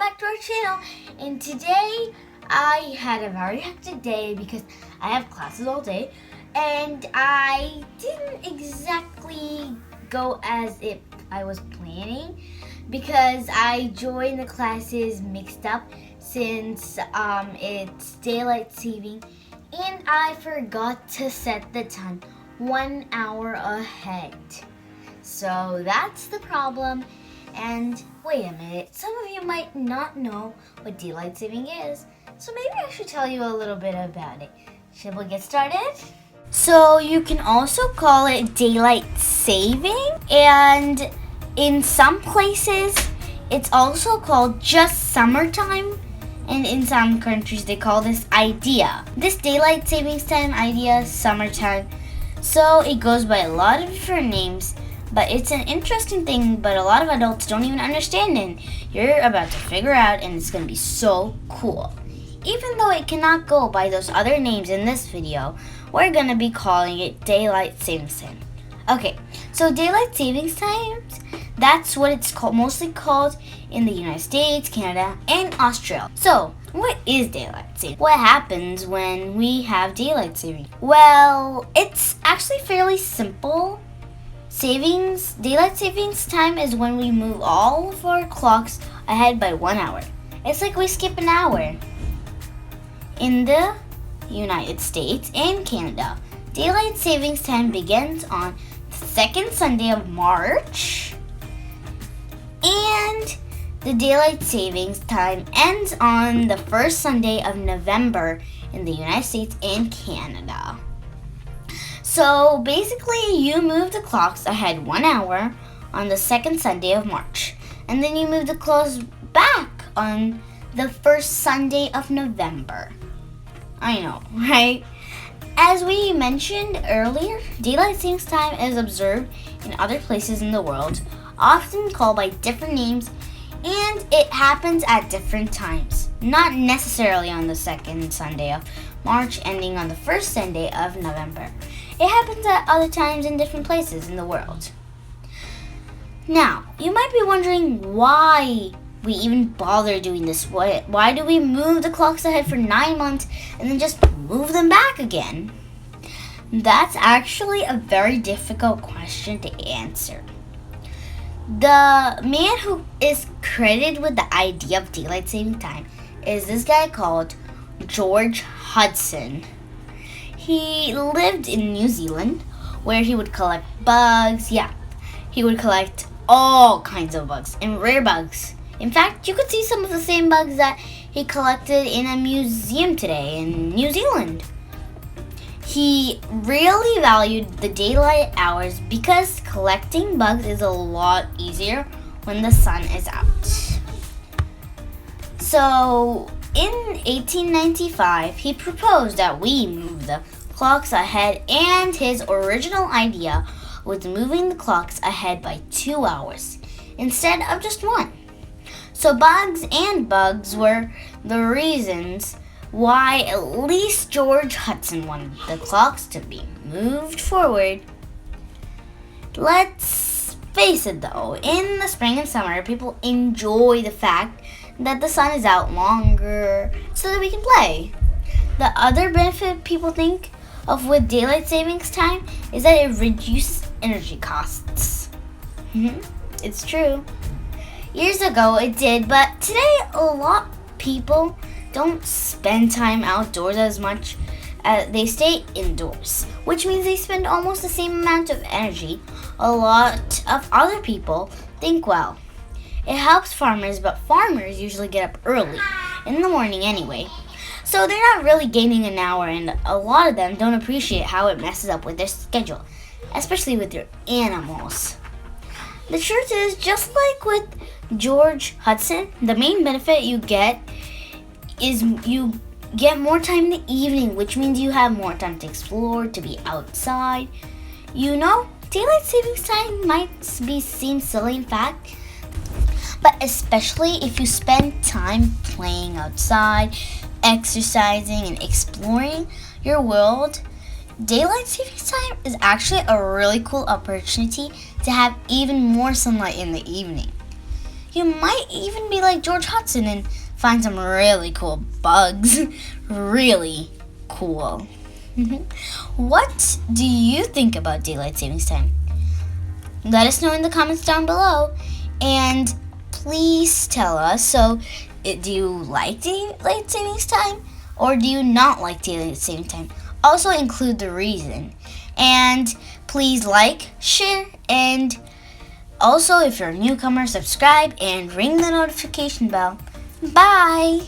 back to our channel. And today I had a very hectic day because I have classes all day and I didn't exactly go as if I was planning because I joined the classes mixed up since it's daylight saving and I forgot to set the time 1 hour ahead. So that's the problem. And wait a minute, some of you might not know what daylight saving is, so maybe I should tell you a little bit about it. Should we get started? So you can also call it daylight saving, and in some places it's also called just summertime, and in some countries they call this idea. This daylight savings time idea, summertime, so it goes by a lot of different names. But it's an interesting thing, but a lot of adults don't even understand it. You're about to figure out, and it's going to be so cool. Even though it cannot go by those other names in this video, we're going to be calling it daylight savings time. Okay, so daylight savings times, that's what it's mostly called in the United States, Canada, and Australia. So, what is daylight saving? What happens when we have daylight saving? Well, it's actually fairly simple. Daylight savings time is when we move all of our clocks ahead by 1 hour. It's like we skip an hour. In the United States and Canada, daylight savings time begins on the second Sunday of March, and the daylight savings time ends on the first Sunday of November in the United States and Canada. So basically, you move the clocks ahead 1 hour on the second Sunday of March, and then you move the clocks back on the first Sunday of November. I know, right? As we mentioned earlier, daylight savings time is observed in other places in the world, often called by different names, and it happens at different times, not necessarily on the second Sunday of March, ending on the first Sunday of November. It happens at other times in different places in the world. Now, you might be wondering why we even bother doing this. Why do we move the clocks ahead for 9 months and then just move them back again? That's actually a very difficult question to answer. The man who is credited with the idea of daylight saving time is this guy called George Hudson. He lived in New Zealand, where he would collect bugs. Yeah, he would collect all kinds of bugs and rare bugs. In fact, you could see some of the same bugs that he collected in a museum today in New Zealand. He really valued the daylight hours because collecting bugs is a lot easier when the sun is out. So, in 1895, he proposed that we move the clocks ahead, and his original idea was moving the clocks ahead by 2 hours instead of just 1. So bugs were the reasons why at least George Hudson wanted the clocks to be moved forward. Let's face it though, in the spring and summer, people enjoy the fact that the sun is out longer so that we can play. The other benefit people think of with daylight savings time is that it reduces energy costs. It's true. Years ago it did, but today a lot of people don't spend time outdoors as much as they stay indoors, which means they spend almost the same amount of energy. A lot of other people think, well, it helps farmers, but farmers usually get up early in the morning anyway. So they're not really gaining an hour, and a lot of them don't appreciate how it messes up with their schedule, especially with their animals. The truth is, just like with George Hudson, the main benefit you get is you get more time in the evening, which means you have more time to explore, to be outside. You know, daylight savings time might seem silly in fact, but especially if you spend time playing outside, exercising, and exploring your world, daylight savings time is actually a really cool opportunity to have even more sunlight in the evening. you might even be like George Hudson and find some really cool bugs. Really cool. What do you think about daylight savings time? Let us know in the comments down below, and please tell us, so do you like daylight savings time or do you not like daylight savings time? Also include the reason, and please like, share, and also if you're a newcomer, subscribe and ring the notification bell. Bye!